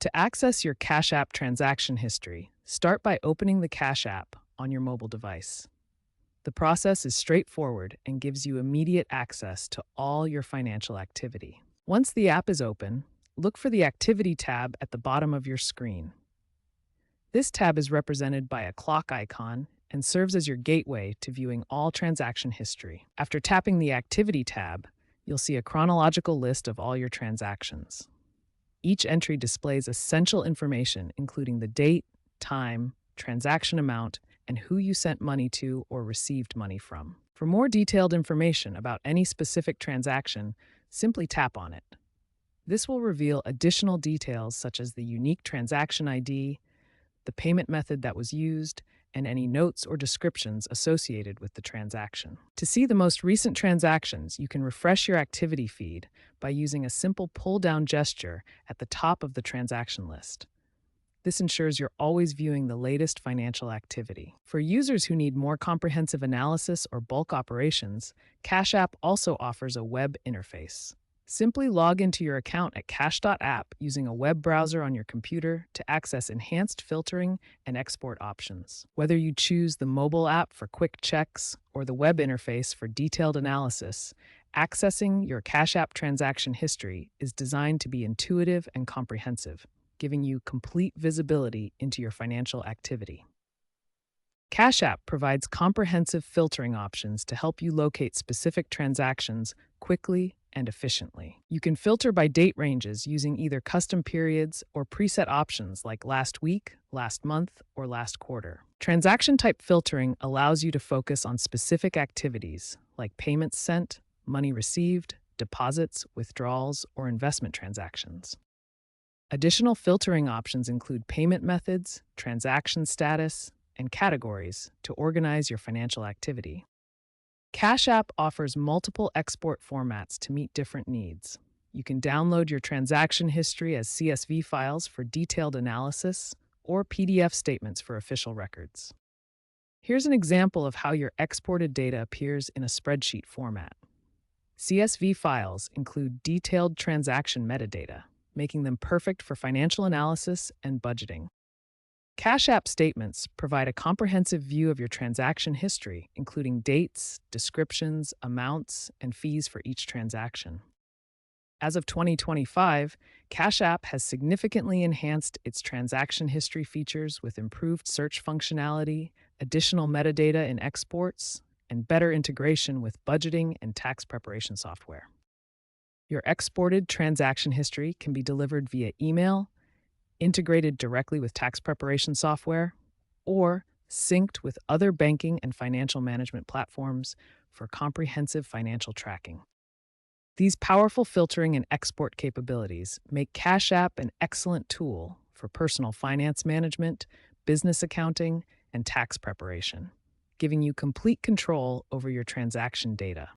To access your Cash App transaction history, start by opening the Cash App on your mobile device. The process is straightforward and gives you immediate access to all your financial activity. Once the app is open, look for the Activity tab at the bottom of your screen. This tab is represented by a clock icon and serves as your gateway to viewing all transaction history. After tapping the Activity tab, you'll see a chronological list of all your transactions. Each entry displays essential information, including the date, time, transaction amount, and who you sent money to or received money from. For more detailed information about any specific transaction, simply tap on it. This will reveal additional details such as the unique transaction ID, the payment method that was used, and any notes or descriptions associated with the transaction. To see the most recent transactions, you can refresh your activity feed by using a simple pull-down gesture at the top of the transaction list. This ensures you're always viewing the latest financial activity. For users who need more comprehensive analysis or bulk operations, Cash App also offers a web interface. Simply log into your account at cash.app using a web browser on your computer to access enhanced filtering and export options. Whether you choose the mobile app for quick checks or the web interface for detailed analysis, accessing your Cash App transaction history is designed to be intuitive and comprehensive, giving you complete visibility into your financial activity. Cash App provides comprehensive filtering options to help you locate specific transactions quickly and efficiently. You can filter by date ranges using either custom periods or preset options like last week, last month, or last quarter. Transaction type filtering allows you to focus on specific activities like payments sent, money received, deposits, withdrawals, or investment transactions. Additional filtering options include payment methods, transaction status, and categories to organize your financial activity. Cash App offers multiple export formats to meet different needs. You can download your transaction history as CSV files for detailed analysis or PDF statements for official records. Here's an example of how your exported data appears in a spreadsheet format. CSV files include detailed transaction metadata, making them perfect for financial analysis and budgeting. Cash App statements provide a comprehensive view of your transaction history, including dates, descriptions, amounts, and fees for each transaction. As of 2025, Cash App has significantly enhanced its transaction history features with improved search functionality, additional metadata in exports, and better integration with budgeting and tax preparation software. Your exported transaction history can be delivered via email, integrated directly with tax preparation software, or synced with other banking and financial management platforms for comprehensive financial tracking. These powerful filtering and export capabilities make Cash App an excellent tool for personal finance management, business accounting, and tax preparation, giving you complete control over your transaction data.